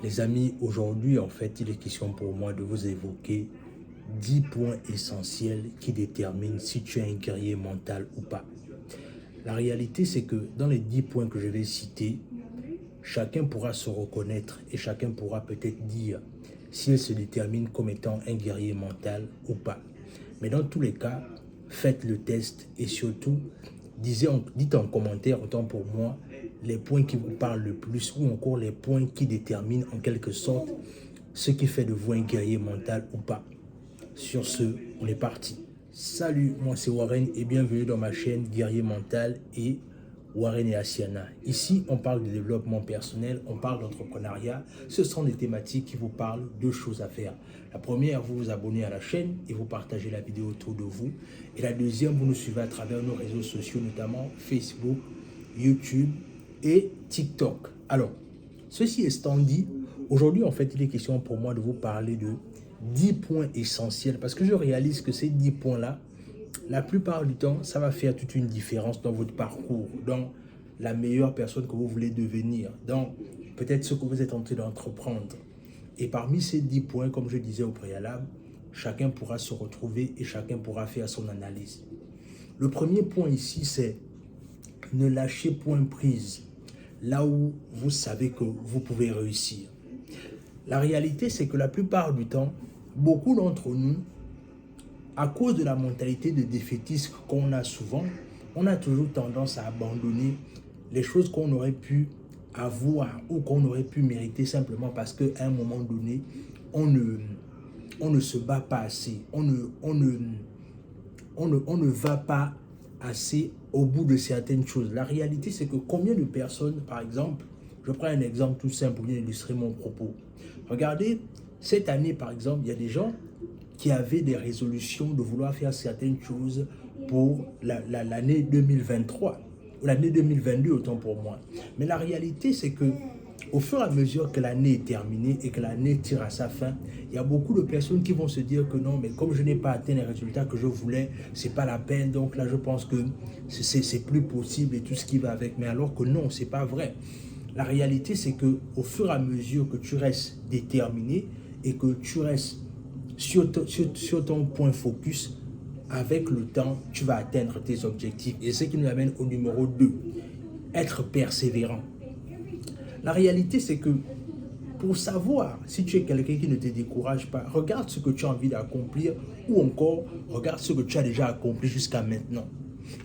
Les amis, aujourd'hui, en fait, il est question pour moi de vous évoquer 10 points essentiels qui déterminent si tu es un guerrier mental ou pas. La réalité, c'est que dans les 10 points que je vais citer, chacun pourra se reconnaître et chacun pourra peut-être dire s'il se détermine comme étant un guerrier mental ou pas. Mais dans tous les cas, faites le test et surtout, dites en commentaire, autant pour moi, les points qui vous parlent le plus ou encore les points qui déterminent en quelque sorte ce qui fait de vous un guerrier mental ou pas. Sur ce, on est parti. Salut, moi c'est Warren et bienvenue dans ma chaîne Guerrier Mental et Warren et Asiana. Ici, on parle de développement personnel, on parle d'entrepreneuriat. Ce sont des thématiques qui vous parlent de choses à faire. La première, vous vous abonnez à la chaîne et vous partagez la vidéo autour de vous. Et la deuxième, vous nous suivez à travers nos réseaux sociaux, notamment Facebook, YouTube et TikTok. Alors, ceci étant dit, aujourd'hui, en fait, il est question pour moi de vous parler de 10 points essentiels parce que je réalise que ces 10 points-là, la plupart du temps, ça va faire toute une différence dans votre parcours, dans la meilleure personne que vous voulez devenir, dans peut-être ce que vous êtes en train d'entreprendre. Et parmi ces 10 points, comme je disais au préalable, chacun pourra se retrouver et chacun pourra faire son analyse. Le premier point ici, c'est ne lâchez point prise là où vous savez que vous pouvez réussir. La réalité, c'est que la plupart du temps, beaucoup d'entre nous, à cause de la mentalité de défaitisme qu'on a souvent, on a toujours tendance à abandonner les choses qu'on aurait pu avoir ou qu'on aurait pu mériter simplement parce qu'à un moment donné, on ne se bat pas assez, on ne va pas assez au bout de certaines choses. La réalité, c'est que combien de personnes, par exemple, je prends un exemple tout simple pour bien illustrer mon propos. Regardez, cette année, par exemple, il y a des gens qui avaient des résolutions de vouloir faire certaines choses pour l'année 2023, ou l'année 2022, autant pour moi. Mais la réalité, c'est que au fur et à mesure que l'année est terminée et que l'année tire à sa fin, il y a beaucoup de personnes qui vont se dire que non, mais comme je n'ai pas atteint les résultats que je voulais, c'est pas la peine. Donc là, je pense que c'est plus possible et tout ce qui va avec. Mais alors que non, c'est pas vrai. La réalité, c'est que au fur et à mesure que tu restes déterminé et que tu restes sur ton point focus, avec le temps, tu vas atteindre tes objectifs. Et ce qui nous amène au numéro 2, être persévérant. La réalité, c'est que pour savoir si tu es quelqu'un qui ne te décourage pas, regarde ce que tu as envie d'accomplir ou encore regarde ce que tu as déjà accompli jusqu'à maintenant.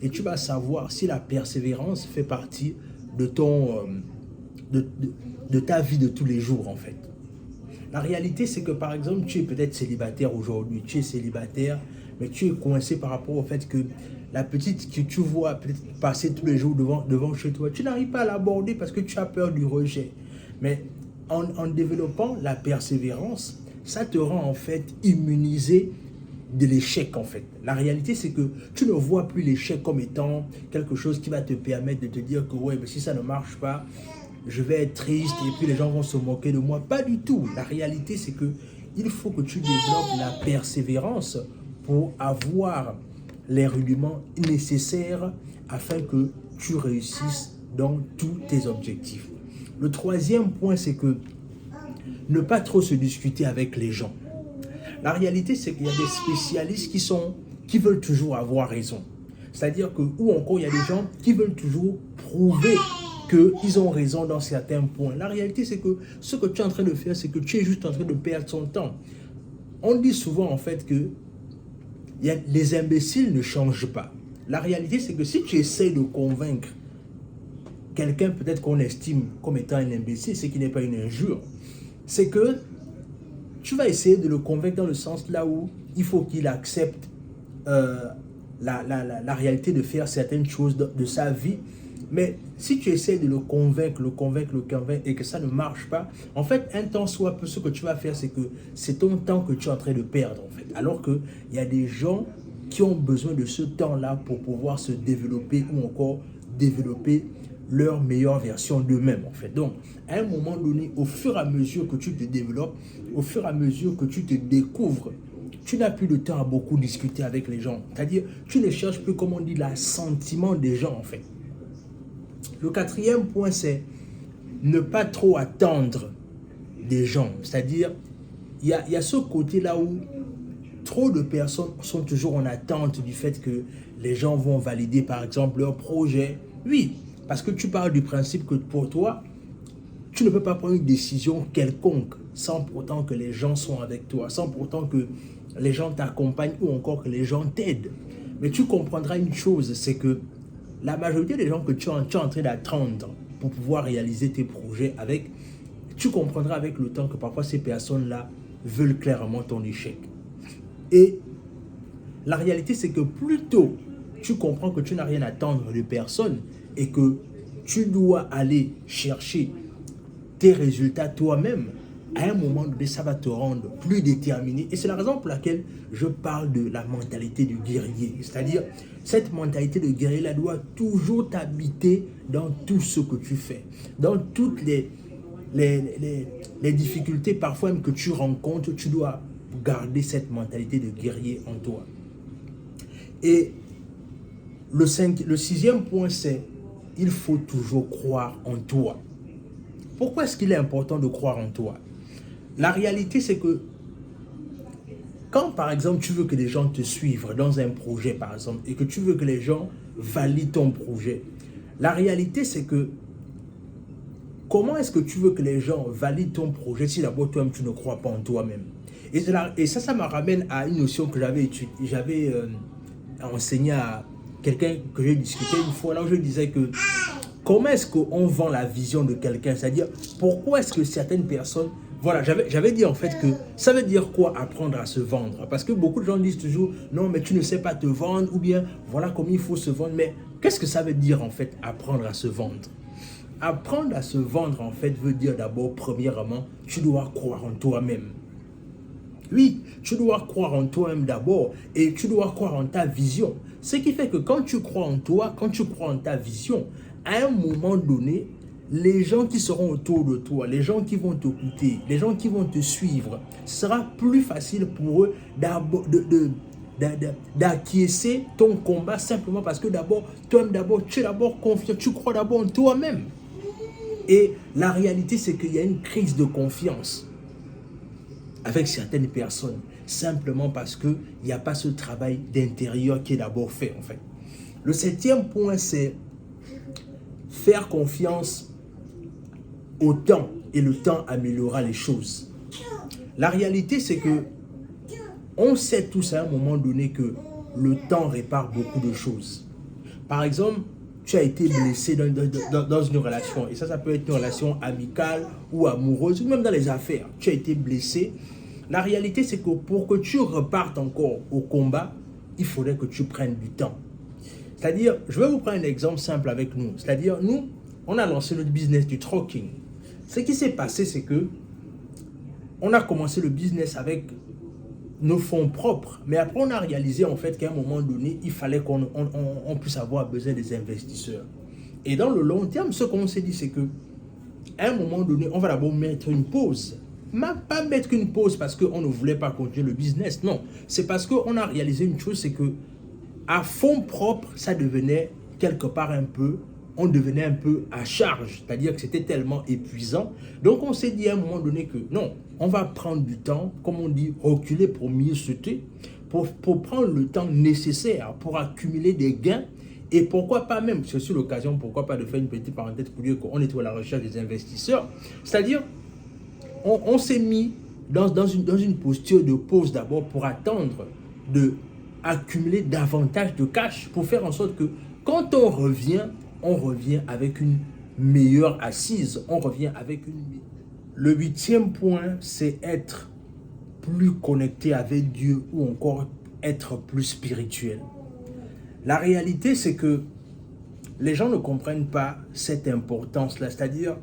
Et tu vas savoir si la persévérance fait partie de ta vie de tous les jours en fait. La réalité, c'est que par exemple, tu es peut-être célibataire aujourd'hui, tu es célibataire, mais tu es coincé par rapport au fait que la petite que tu vois peut-être passer tous les jours devant chez toi, tu n'arrives pas à l'aborder parce que tu as peur du rejet. Mais en développant la persévérance, ça te rend en fait immunisé de l'échec en fait. La réalité, c'est que tu ne vois plus l'échec comme étant quelque chose qui va te permettre de te dire que ouais, mais si ça ne marche pas, je vais être triste et puis les gens vont se moquer de moi. Pas du tout. La réalité, c'est que il faut que tu développes la persévérance pour avoir les rudiments nécessaires afin que tu réussisses dans tous tes objectifs. Le troisième point, c'est que ne pas trop se discuter avec les gens. La réalité, c'est qu'il y a des spécialistes qui veulent toujours avoir raison. C'est-à-dire que, ou encore, il y a des gens qui veulent toujours prouver qu'ils ont raison dans certains points. La réalité, c'est que ce que tu es en train de faire, c'est que tu es juste en train de perdre ton temps. On dit souvent, en fait, que les imbéciles ne changent pas. La réalité, c'est que si tu essaies de convaincre quelqu'un, peut-être qu'on estime comme étant un imbécile, ce qui n'est pas une injure, c'est que tu vas essayer de le convaincre dans le sens là où il faut qu'il accepte la réalité de faire certaines choses de sa vie. Mais si tu essaies de le convaincre et que ça ne marche pas, en fait, un temps soit peu, ce que tu vas faire, c'est que c'est ton temps que tu es en train de perdre, en fait. Alors qu'il y a des gens qui ont besoin de ce temps-là pour pouvoir se développer ou encore développer leur meilleure version d'eux-mêmes, en fait. Donc, à un moment donné, au fur et à mesure que tu te développes, au fur et à mesure que tu te découvres, tu n'as plus de temps à beaucoup discuter avec les gens. C'est-à-dire, tu ne cherches plus, comme on dit, l'assentiment des gens, en fait. Le quatrième point, c'est ne pas trop attendre des gens. C'est-à-dire, il y a ce côté-là où trop de personnes sont toujours en attente du fait que les gens vont valider, par exemple, leur projet. Oui, parce que tu parles du principe que pour toi, tu ne peux pas prendre une décision quelconque sans pourtant que les gens sont avec toi, sans pourtant que les gens t'accompagnent ou encore que les gens t'aident. Mais tu comprendras une chose, c'est que la majorité des gens que tu es en train d'attendre pour pouvoir réaliser tes projets avec, tu comprendras avec le temps que parfois ces personnes-là veulent clairement ton échec. Et la réalité, c'est que plus tôt tu comprends que tu n'as rien à attendre de personne et que tu dois aller chercher tes résultats toi-même, à un moment donné, ça va te rendre plus déterminé. Et c'est la raison pour laquelle je parle de la mentalité du guerrier. C'est-à-dire, cette mentalité de guerrier, elle doit toujours t'habiter dans tout ce que tu fais. Dans toutes les difficultés parfois même que tu rencontres, tu dois garder cette mentalité de guerrier en toi. Et le sixième point, c'est il faut toujours croire en toi. Pourquoi est-ce qu'il est important de croire en toi? La réalité, c'est que quand, par exemple, tu veux que les gens te suivent dans un projet, par exemple, et que tu veux que les gens valident ton projet, la réalité, c'est que comment est-ce que tu veux que les gens valident ton projet si d'abord toi-même, tu ne crois pas en toi-même? Et ça me ramène à une notion que j'avais enseigné à quelqu'un que j'ai discuté une fois, là où je disais que comment est-ce qu'on vend la vision de quelqu'un? C'est-à-dire, pourquoi est-ce que certaines personnes... Voilà, j'avais dit en fait que ça veut dire quoi apprendre à se vendre? Parce que beaucoup de gens disent toujours, non, mais tu ne sais pas te vendre, ou bien voilà comment il faut se vendre. Mais qu'est-ce que ça veut dire en fait apprendre à se vendre? Apprendre à se vendre en fait veut dire d'abord, premièrement, tu dois croire en toi-même. Oui, tu dois croire en toi-même d'abord et tu dois croire en ta vision. Ce qui fait que quand tu crois en toi, quand tu crois en ta vision, à un moment donné, les gens qui seront autour de toi, les gens qui vont t'écouter, les gens qui vont te suivre, ce sera plus facile pour eux d'acquiescer ton combat simplement parce que d'abord, toi-même d'abord, tu es d'abord confiant, tu crois d'abord en toi-même. Et la réalité, c'est qu'il y a une crise de confiance avec certaines personnes, simplement parce qu'il n'y a pas ce travail d'intérieur qui est d'abord fait, en fait. Le septième point, c'est faire confiance au temps, et le temps améliorera les choses. La réalité, c'est que on sait tous à un moment donné que le temps répare beaucoup de choses. Par exemple, tu as été blessé dans une relation, et ça peut être une relation amicale ou amoureuse, ou même dans les affaires. Tu as été blessé. La réalité, c'est que pour que tu repartes encore au combat, il faudrait que tu prennes du temps. C'est-à-dire, je vais vous prendre un exemple simple avec nous. C'est-à-dire, nous, on a lancé notre business du trucking. Ce qui s'est passé, c'est que on a commencé le business avec nos fonds propres. Mais après, on a réalisé en fait qu'à un moment donné, il fallait qu'on puisse avoir besoin des investisseurs. Et dans le long terme, ce qu'on s'est dit, c'est que à un moment donné, on va d'abord mettre une pause. Même pas mettre une pause parce qu'on ne voulait pas continuer le business. Non, c'est parce qu'on a réalisé une chose, c'est que à fonds propres, ça devenait quelque part on devenait un peu à charge, c'est-à-dire que c'était tellement épuisant. Donc on s'est dit à un moment donné que non, on va prendre du temps, comme on dit, reculer pour mieux sauter, pour prendre le temps nécessaire pour accumuler des gains. Et pourquoi pas même, c'est aussi l'occasion, pourquoi pas de faire une petite parenthèse pour dire qu'on est à la recherche des investisseurs. C'est-à-dire, on s'est mis dans une posture de pause d'abord pour attendre de accumuler davantage de cash pour faire en sorte que quand on revient avec une meilleure assise, on revient avec une... Le huitième point, c'est être plus connecté avec Dieu ou encore être plus spirituel. La réalité, c'est que les gens ne comprennent pas cette importance-là, c'est-à-dire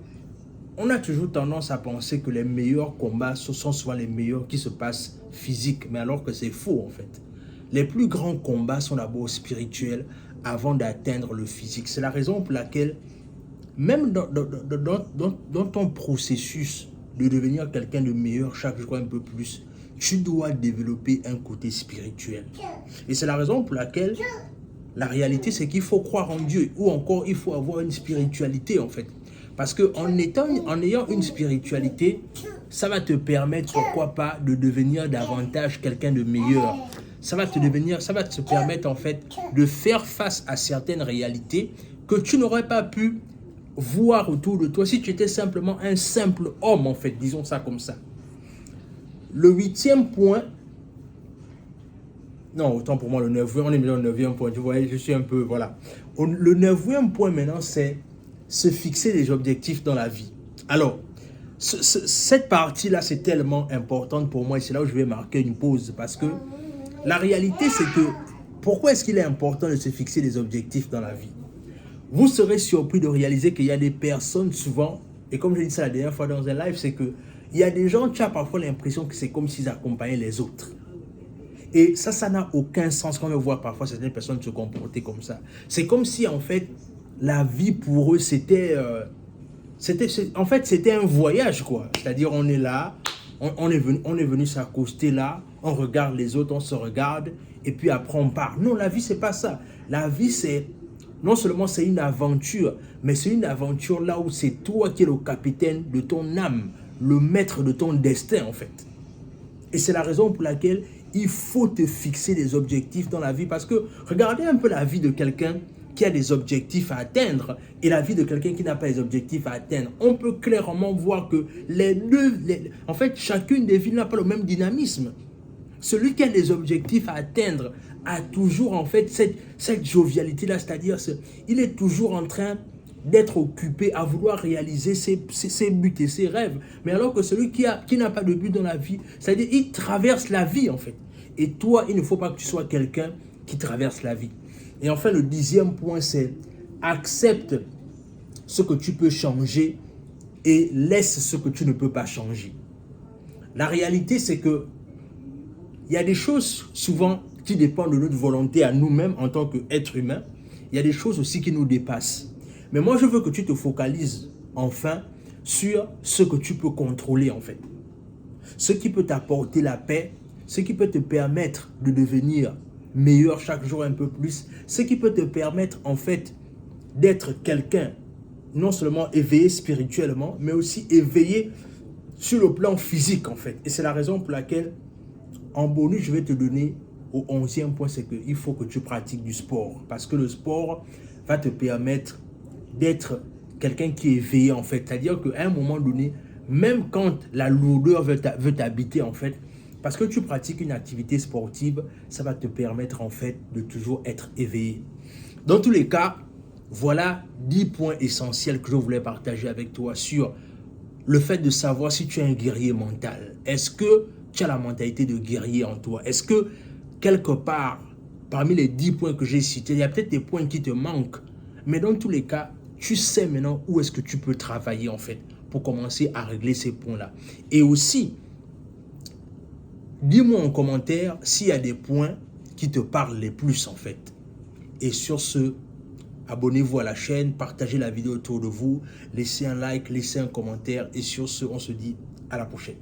on a toujours tendance à penser que les meilleurs combats sont souvent les meilleurs qui se passent physiques, mais alors que c'est faux en fait. Les plus grands combats sont d'abord spirituels avant d'atteindre le physique. C'est la raison pour laquelle, même dans ton processus de devenir quelqu'un de meilleur chaque jour un peu plus, tu dois développer un côté spirituel. Et c'est la raison pour laquelle la réalité, c'est qu'il faut croire en Dieu, ou encore il faut avoir une spiritualité en fait. Parce qu'en ayant une spiritualité, ça va te permettre, pourquoi pas, de devenir davantage quelqu'un de meilleur. Ça va te permettre en fait de faire face à certaines réalités que tu n'aurais pas pu voir autour de toi si tu étais simplement un simple homme en fait, disons ça comme ça. Le 8e point, non, autant pour moi le 9e, on est déjà au 9e point, tu vois, je suis un peu, voilà. Le 9e point maintenant, c'est se fixer des objectifs dans la vie. Alors, cette partie-là, c'est tellement importante pour moi et c'est là où je vais marquer une pause parce que la réalité, c'est que pourquoi est-ce qu'il est important de se fixer des objectifs dans la vie? Vous serez surpris de réaliser qu'il y a des personnes souvent, et comme j'ai dit ça la dernière fois dans un live, c'est que il y a des gens, tu as parfois l'impression que c'est comme s'ils accompagnaient les autres. Et ça n'a aucun sens quand on voit parfois certaines personnes se comporter comme ça. C'est comme si en fait, la vie pour eux, c'était un voyage quoi. C'est-à-dire on est là, on est venu s'accoster là, on regarde les autres, on se regarde, et puis après on part. Non, la vie c'est pas ça. La vie c'est, non seulement c'est une aventure, mais c'est une aventure là où c'est toi qui es le capitaine de ton âme, le maître de ton destin en fait. Et c'est la raison pour laquelle il faut te fixer des objectifs dans la vie. Parce que regardez un peu la vie de quelqu'un qui a des objectifs à atteindre et la vie de quelqu'un qui n'a pas des objectifs à atteindre. On peut clairement voir que en fait, chacune des vies n'a pas le même dynamisme. Celui qui a des objectifs à atteindre a toujours en fait cette jovialité-là, c'est-à-dire il est toujours en train d'être occupé à vouloir réaliser ses buts et ses rêves. Mais alors que celui qui n'a pas de but dans la vie, c'est-à-dire il traverse la vie en fait. Et toi, il ne faut pas que tu sois quelqu'un qui traverse la vie. Et enfin, le 10e point, c'est accepte ce que tu peux changer et laisse ce que tu ne peux pas changer. La réalité, c'est que il y a des choses souvent qui dépendent de notre volonté à nous-mêmes en tant qu'êtres humains. Il y a des choses aussi qui nous dépassent. Mais moi, je veux que tu te focalises enfin sur ce que tu peux contrôler en fait. Ce qui peut t'apporter la paix, ce qui peut te permettre de devenir meilleur chaque jour un peu plus, ce qui peut te permettre en fait d'être quelqu'un non seulement éveillé spirituellement, mais aussi éveillé sur le plan physique en fait. Et c'est la raison pour laquelle en bonus, je vais te donner au 11e point, c'est qu'il faut que tu pratiques du sport. Parce que le sport va te permettre d'être quelqu'un qui est éveillé en fait. C'est-à-dire qu'à un moment donné, même quand la lourdeur veut t'habiter en fait, parce que tu pratiques une activité sportive, ça va te permettre en fait de toujours être éveillé. Dans tous les cas, voilà 10 points essentiels que je voulais partager avec toi sur le fait de savoir si tu es un guerrier mental. Est-ce que tu as la mentalité de guerrier en toi? Est-ce que quelque part, parmi les 10 points que j'ai cités, il y a peut-être des points qui te manquent, mais dans tous les cas, tu sais maintenant où est-ce que tu peux travailler en fait pour commencer à régler ces points-là. Et aussi, dis-moi en commentaire s'il y a des points qui te parlent les plus en fait. Et sur ce, abonnez-vous à la chaîne, partagez la vidéo autour de vous, laissez un like, laissez un commentaire et sur ce, on se dit à la prochaine.